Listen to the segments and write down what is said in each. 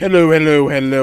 Hello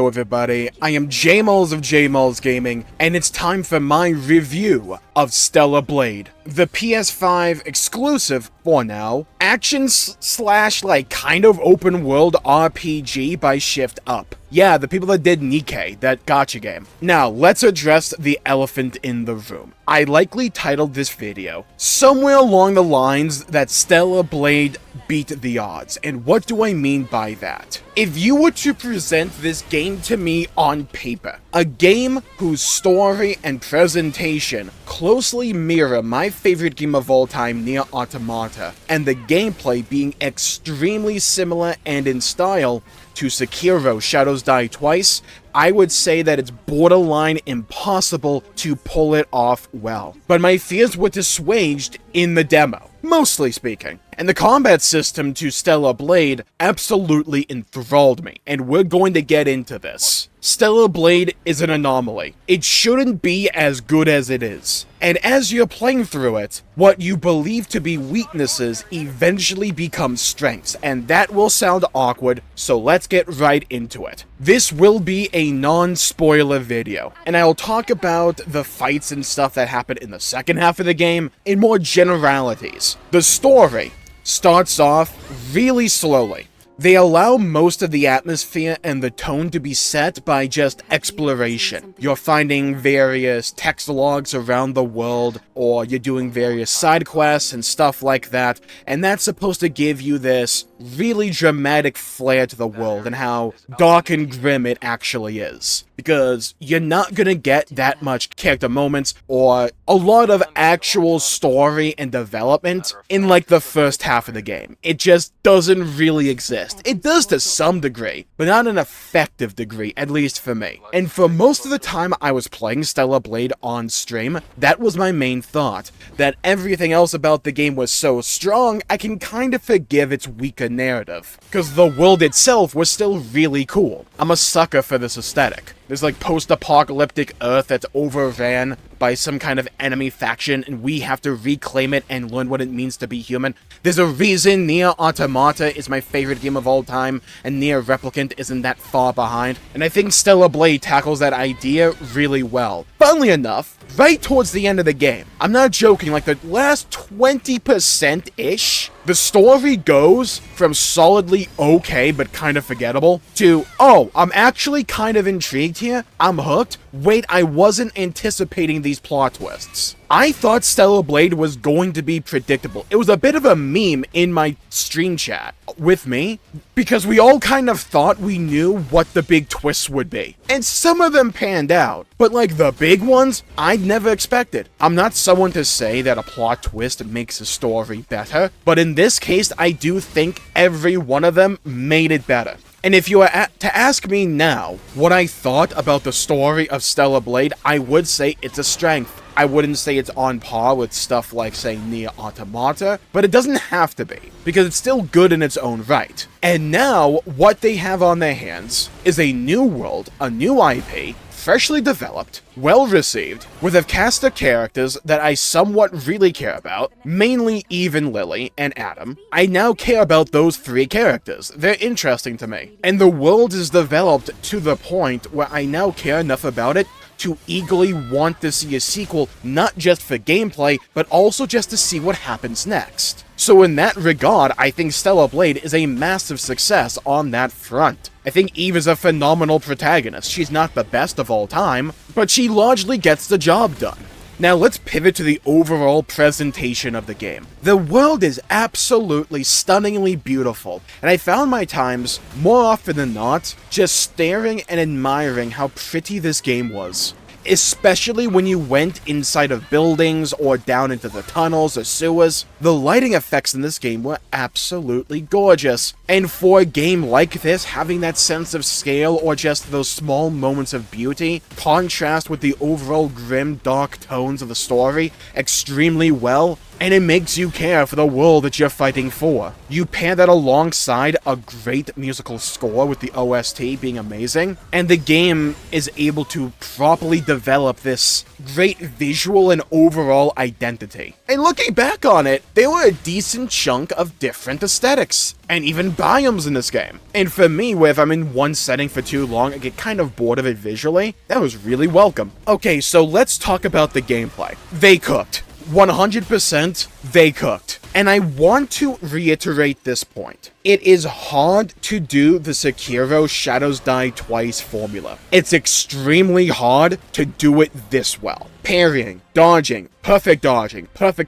everybody, I am Jmulls of Jmulls Gaming, and it's time for my review of Stellar Blade, the PS5 exclusive, for now, action slash kind of open world RPG by ShiftUp. Yeah, the people that did Nikke, that gacha game. Now, let's address the elephant in the room. I likely titled this video somewhere along the lines that Stellar Blade beat the odds, and what do I mean by that? If you were to present this game to me on paper, a game whose story and presentation closely mirror my favorite game of all time, Nier Automata, and the gameplay being extremely similar and in style to Sekiro Shadows Die Twice, I would say that it's borderline impossible to pull it off well. But my fears were assuaged in the demo, mostly speaking. And the combat system to Stellar Blade absolutely enthralled me, and we're going to get into this. Stellar Blade is an anomaly. It shouldn't be as good as it is. And as you're playing through it, what you believe to be weaknesses eventually become strengths, and that will sound awkward, so let's get right into it. This will be a non-spoiler video, and I'll talk about the fights and stuff that happen in the second half of the game in more generalities. The story starts off really slowly. They allow most of the atmosphere and the tone to be set by just exploration. You're finding various text logs around the world, or you're doing various side quests and stuff like that, and that's supposed to give you this really dramatic flair to the world and how dark and grim it actually is. Because you're not gonna get that much character moments or a lot of actual story and development in the first half of the game. It just doesn't really exist. It does to some degree, but not an effective degree, at least for me. And for most of the time I was playing Stellar Blade on stream, that was my main thought, that everything else about the game was so strong, I can kind of forgive its weaker narrative. Because the world itself was still really cool. I'm a sucker for this aesthetic. There's post-apocalyptic Earth that's overran by some kind of enemy faction, and we have to reclaim it and learn what it means to be human. There's a reason Nier Automata is my favorite game of all time, and Nier Replicant isn't that far behind, and I think Stellar Blade tackles that idea really well. Funnily enough, right towards the end of the game, I'm not joking, the last 20%-ish, the story goes from solidly okay but kind of forgettable to, oh, I'm actually kind of intrigued here, I'm hooked, wait, I wasn't anticipating these plot twists. I thought Stellar Blade was going to be predictable. It was a bit of a meme in my stream chat with me, because we all kind of thought we knew what the big twists would be. And some of them panned out, but the big ones, I'd never expected. I'm not someone to say that a plot twist makes a story better, but in this case, I do think every one of them made it better. And if you were to ask me now what I thought about the story of Stellar Blade, I would say it's a strength. I wouldn't say it's on par with stuff like, say, Nier Automata, but it doesn't have to be, because it's still good in its own right. And now, what they have on their hands is a new world, a new IP, freshly developed, well-received, with a cast of characters that I somewhat really care about, mainly Eve and Lily and Adam. I now care about those three characters. They're interesting to me. And the world is developed to the point where I now care enough about it to eagerly want to see a sequel, not just for gameplay, but also just to see what happens next. So in that regard, I think Stellar Blade is a massive success on that front. I think Eve is a phenomenal protagonist. She's not the best of all time, but she largely gets the job done. Now let's pivot to the overall presentation of the game. The world is absolutely stunningly beautiful, and I found my times, more often than not, just staring and admiring how pretty this game was. Especially when you went inside of buildings or down into the tunnels or sewers. The lighting effects in this game were absolutely gorgeous, and for a game like this, having that sense of scale or just those small moments of beauty contrast with the overall grim, dark tones of the story extremely well, and it makes you care for the world that you're fighting for. You pair that alongside a great musical score with the OST being amazing, and the game is able to properly develop this great visual and overall identity. And looking back on it, there were a decent chunk of different aesthetics, and even biomes in this game. And for me, where if I'm in one setting for too long, I get kind of bored of it visually, that was really welcome. Okay, so let's talk about the gameplay. They cooked. 100% they cooked. And I want to reiterate this point. It is hard to do the Sekiro Shadows Die Twice formula. It's extremely hard to do it this well. Parrying, dodging, perfect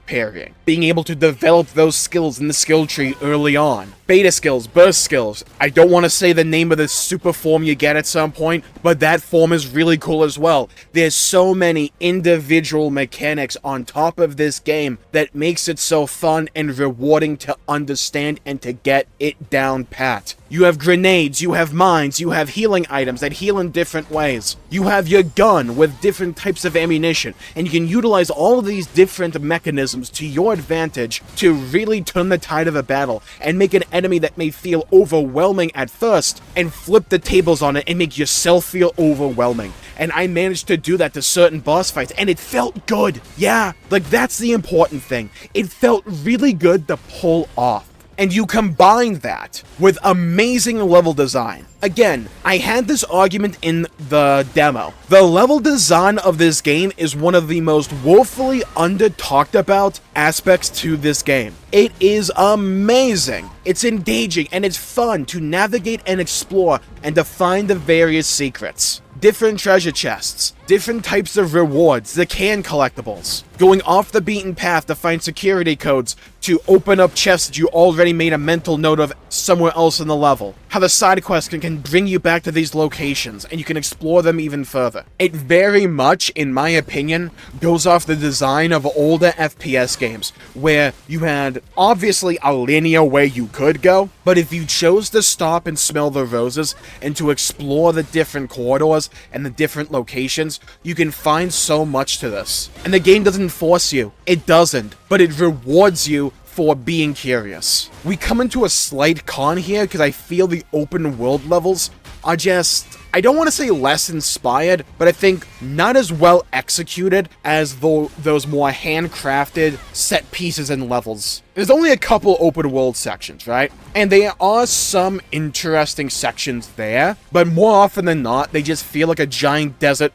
parrying, being able to develop those skills in the skill tree early on. Beta skills, burst skills. I don't want to say the name of the super form you get at some point, but that form is really cool as well. There's so many individual mechanics on top of this game that makes it so fun and rewarding to understand and to get it down pat. You have grenades, you have mines, you have healing items that heal in different ways. You have your gun with different types of ammunition, and you can utilize all of these different mechanisms to your advantage to really turn the tide of a battle and make an enemy that may feel overwhelming at first and flip the tables on it and make yourself feel overwhelming. And I managed to do that to certain boss fights, and it felt good. Yeah, like that's the important thing. It felt really good to pull off. And you combine that with amazing level design. Again, I had this argument in the demo. The level design of this game is one of the most woefully under-talked about aspects to this game. It is amazing. It's engaging and it's fun to navigate and explore and to find the various secrets. Different treasure chests, different types of rewards, the can collectibles, going off the beaten path to find security codes to open up chests that you already made a mental note of somewhere else in the level. How the side quests can bring you back to these locations and you can explore them even further. It very much, in my opinion, goes off the design of older FPS games where you had obviously a linear way you could go, but if you chose to stop and smell the roses and to explore the different corridors and the different locations, you can find so much to this. And the game doesn't force you. It doesn't, but it rewards you for being curious. We come into a slight con here because I feel the open world levels are just, I don't want to say less inspired, but I think not as well executed as those more handcrafted set pieces and levels. There's only a couple open world sections, right? And there are some interesting sections there, but more often than not, they just feel like a giant desert,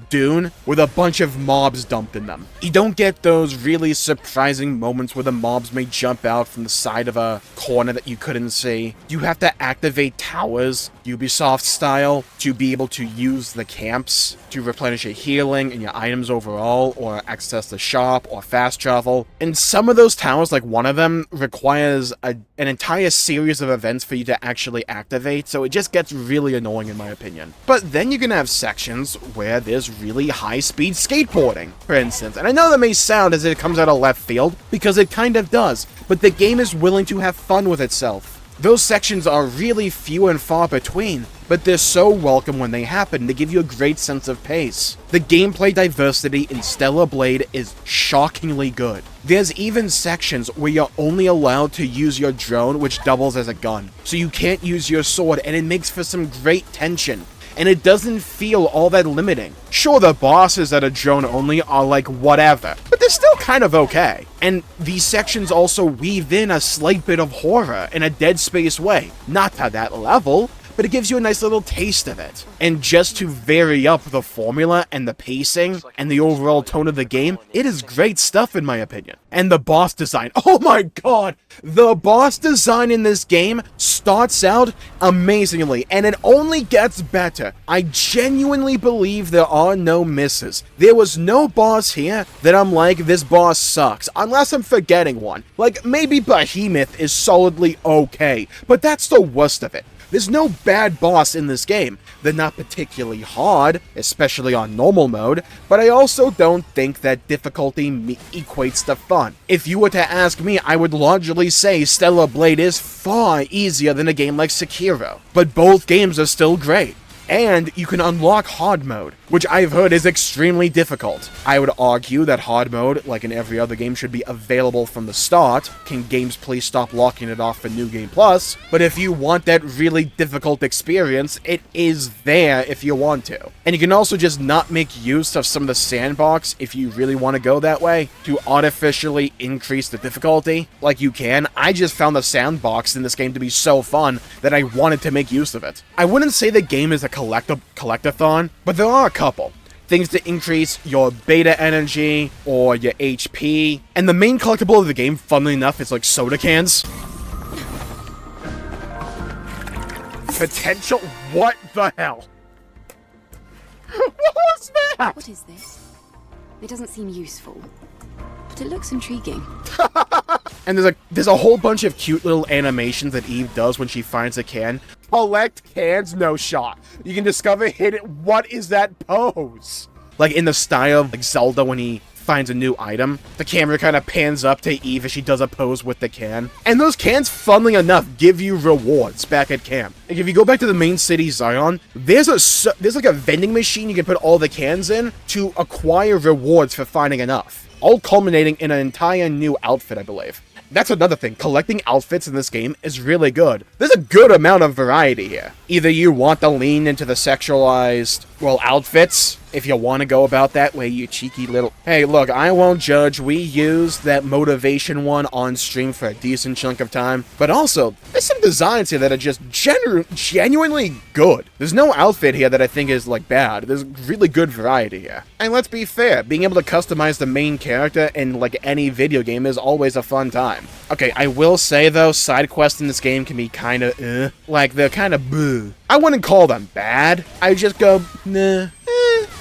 dune with a bunch of mobs dumped in them. You don't get those really surprising moments where the mobs may jump out from the side of a corner that you couldn't see. You have to activate towers, Ubisoft style, to be able to use the camps to replenish your healing and your items overall, or access the shop, or fast travel. And some of those towers, like one of them, requires an entire series of events for you to actually activate, so it just gets really annoying in my opinion. But then you're gonna have sections where there's really high-speed skateboarding, for instance. And I know that may sound as if it comes out of left field, because it kind of does, but the game is willing to have fun with itself. Those sections are really few and far between, but they're so welcome when they happen to give you a great sense of pace. The gameplay diversity in Stellar Blade is shockingly good. There's even sections where you're only allowed to use your drone, which doubles as a gun, so you can't use your sword, and it makes for some great tension. And it doesn't feel all that limiting. Sure, the bosses that are drone only are like whatever, but they're still kind of okay. And these sections also weave in a slight bit of horror in a Dead Space way. Not to that level, but it gives you a nice little taste of it. And just to vary up the formula and the pacing and the overall tone of the game, it is great stuff in my opinion. And the boss design, oh my god! The boss design in this game starts out amazingly, and it only gets better. I genuinely believe there are no misses. There was no boss here that I'm like, this boss sucks, unless I'm forgetting one. Like, maybe Behemoth is solidly okay, but that's the worst of it. There's no bad boss in this game. They're not particularly hard, especially on normal mode, but I also don't think that difficulty equates to fun. If you were to ask me, I would largely say Stellar Blade is far easier than a game like Sekiro, but both games are still great. And you can unlock hard mode, which I've heard is extremely difficult. I would argue that hard mode, like in every other game, should be available from the start. Can games please stop locking it off for New Game Plus? But if you want that really difficult experience, it is there if you want to. And you can also just not make use of some of the sandbox if you really want to go that way, to artificially increase the difficulty, like you can. I just found the sandbox in this game to be so fun that I wanted to make use of it. I wouldn't say the game is a collectathon, but there are a couple. Things to increase your beta energy or your HP. And the main collectible of the game, funnily enough, is like soda cans. Potential? What the hell? What was that? What is this? It doesn't seem useful, but it looks intriguing. And there's a whole bunch of cute little animations that Eve does when she finds a can. Collect cans, no shot. You can discover hidden. What is that pose? Like in the style of like Zelda when he finds a new item, the camera kind of pans up to Eve as she does a pose with the can. And those cans, funnily enough, give you rewards back at camp. Like if you go back to the main city, Zion, there's like a vending machine you can put all the cans in to acquire rewards for finding enough. All culminating in an entire new outfit, I believe. That's another thing. Collecting outfits in this game is really good. There's a good amount of variety here. Either you want to lean into the sexualized, well, outfits, if you want to go about that way, you cheeky little... Hey, look, I won't judge. We used that motivation one on stream for a decent chunk of time. But also, there's some designs here that are just genuinely good. There's no outfit here that I think is, like, bad. There's really good variety here. And let's be fair, being able to customize the main character in, like, any video game is always a fun time. Okay, I will say, though, side quests in this game can be kind of, like, they're kind of boo. I wouldn't call them bad. I just go, nah.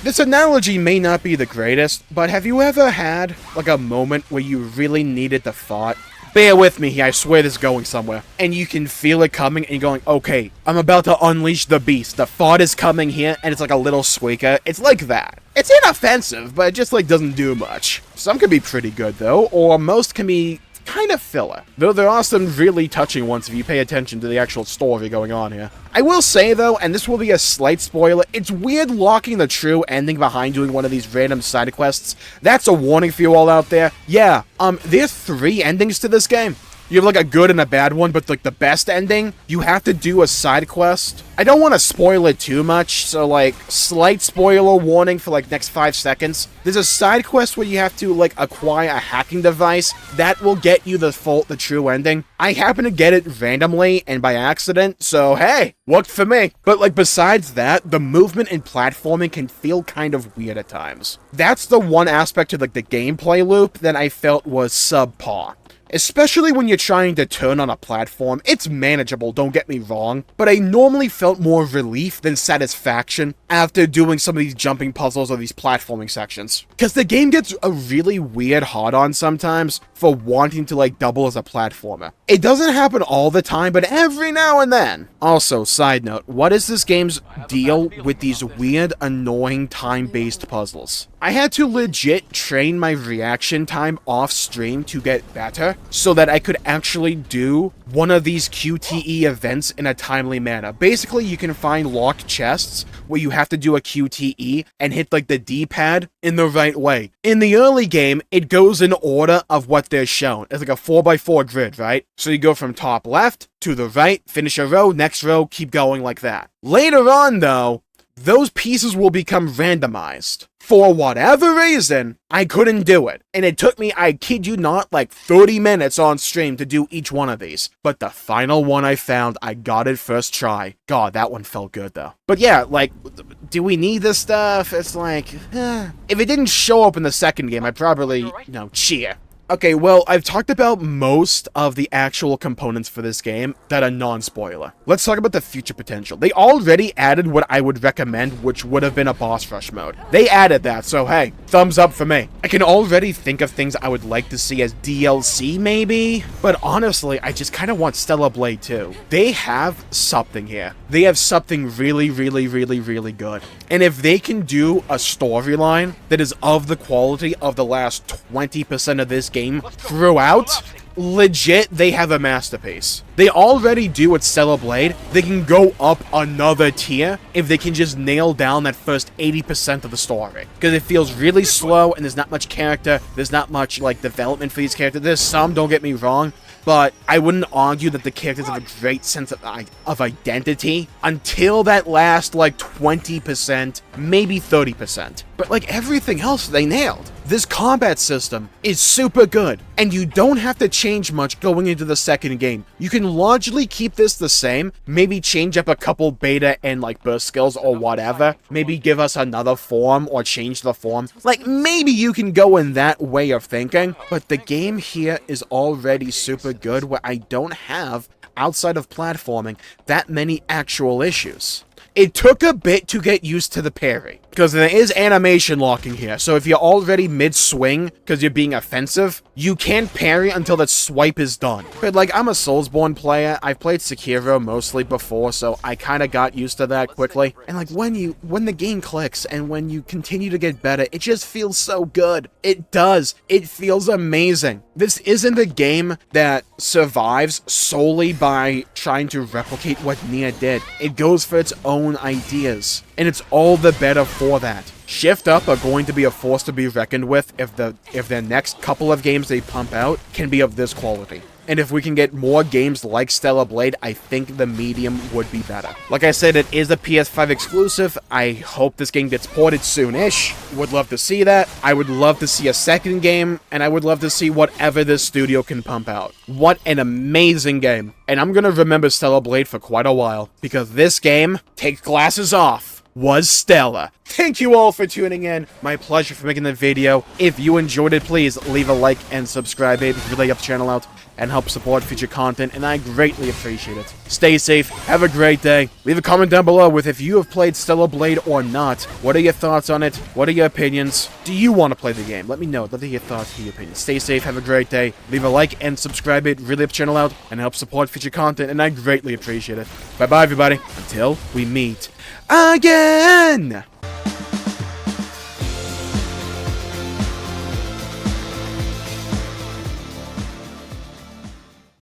This analogy may not be the greatest, but have you ever had, like, a moment where you really needed the thought? Bear with me here, I swear this is going somewhere. And you can feel it coming, and you're going, okay, I'm about to unleash the beast. The thought is coming here, and it's like a little squeaker. It's like that. It's inoffensive, but it just, like, doesn't do much. Some can be pretty good, though, or most can be kind of filler. Though there are some really touching ones if you pay attention to the actual story going on here. I will say, though, and this will be a slight spoiler, it's weird locking the true ending behind doing one of these random side quests. That's a warning for you all out there. Yeah, there's 3 endings to this game. You have, like, a good and a bad one, but, like, the best ending, you have to do a side quest. I don't want to spoil it too much, so, like, slight spoiler warning for, like, next 5 seconds. There's a side quest where you have to, like, acquire a hacking device that will get you the true ending. I happen to get it randomly and by accident, so, hey, worked for me. But, like, besides that, the movement and platforming can feel kind of weird at times. That's the one aspect of, like, the gameplay loop that I felt was subpar. Especially when you're trying to turn on a platform. It's manageable, don't get me wrong, but I normally felt more relief than satisfaction after doing some of these jumping puzzles or these platforming sections. Because the game gets a really weird hard-on sometimes for wanting to, like, double as a platformer. It doesn't happen all the time, but every now and then. Also, side note, what is this game's deal with these weird, annoying time-based puzzles? I had to legit train my reaction time off stream to get better, so that I could actually do one of these QTE events in a timely manner. Basically, you can find locked chests where you have to do a QTE and hit, like, the D-pad in the right way. In the early game, it goes in order of what they're shown. It's like a 4x4 grid, right? So you go from top left to the right, finish a row, next row, keep going like that. Later on, though, those pieces will become randomized. For whatever reason, I couldn't do it. And it took me, I kid you not, like 30 minutes on stream to do each one of these. But the final one I found, I got it first try. God, that one felt good though. But yeah, like, do we need this stuff? It's like, if it didn't show up in the second game, I'd probably, cheer. Okay, well, I've talked about most of the actual components for this game that are non-spoiler. Let's talk about the future potential. They already added what I would recommend, which would have been a boss rush mode. They added that, so hey, thumbs up for me. I can already think of things I would like to see as DLC, maybe? But honestly, I just kind of want Stellar Blade 2. They have something here. They have something really, really, really, really good. And if they can do a storyline that is of the quality of the last 20% of this game throughout, legit, they have a masterpiece. They already do with Stellar Blade. They can go up another tier if they can just nail down that first 80% of the story. Because it feels really slow and there's not much character. There's not much, like, development for these characters. There's some, don't get me wrong, but I wouldn't argue that the characters have a great sense of identity until that last, like, 20%, maybe 30%. But, like, everything else they nailed. This combat system is super good, and you don't have to change much going into the second game. You can largely keep this the same, maybe change up a couple beta and, like, burst skills or whatever, maybe give us another form or change the form. Like, maybe you can go in that way of thinking, but the game here is already super good where I don't have, outside of platforming, that many actual issues. It took a bit to get used to the parry, because there is animation locking here, so if you're already mid-swing, because you're being offensive, you can't parry until that swipe is done. But, like, I'm a Soulsborne player, I've played Sekiro mostly before, so I kind of got used to that quickly. And, like, when the game clicks, and when you continue to get better, it just feels so good. It does. It feels amazing. This isn't a game that survives solely by trying to replicate what Nia did. It goes for its own ideas, and it's all the better for that. ShiftUp are going to be a force to be reckoned with if their next couple of games they pump out can be of this quality. And if we can get more games like Stellar Blade, I think the medium would be better. Like I said, it is a PS5 exclusive. I hope this game gets ported soon-ish. Would love to see that. I would love to see a second game, and I would love to see whatever this studio can pump out. What an amazing game. And I'm gonna remember Stellar Blade for quite a while, because this game, take glasses off, was stellar. Thank you all for tuning in. My pleasure for making the video. If you enjoyed it, please leave a like and subscribe. It really helps the channel out and help support future content, and I greatly appreciate it. Stay safe, have a great day. Leave a comment down below with if you have played Stellar Blade or not. What are your thoughts on it? What are your opinions? Do you want to play the game? Let me know. I'd love to hear your thoughts and your opinions. Stay safe, have a great day. Leave a like and subscribe. It really helps the channel out and help support future content, and I greatly appreciate it. Bye-bye, everybody. Until we meet again!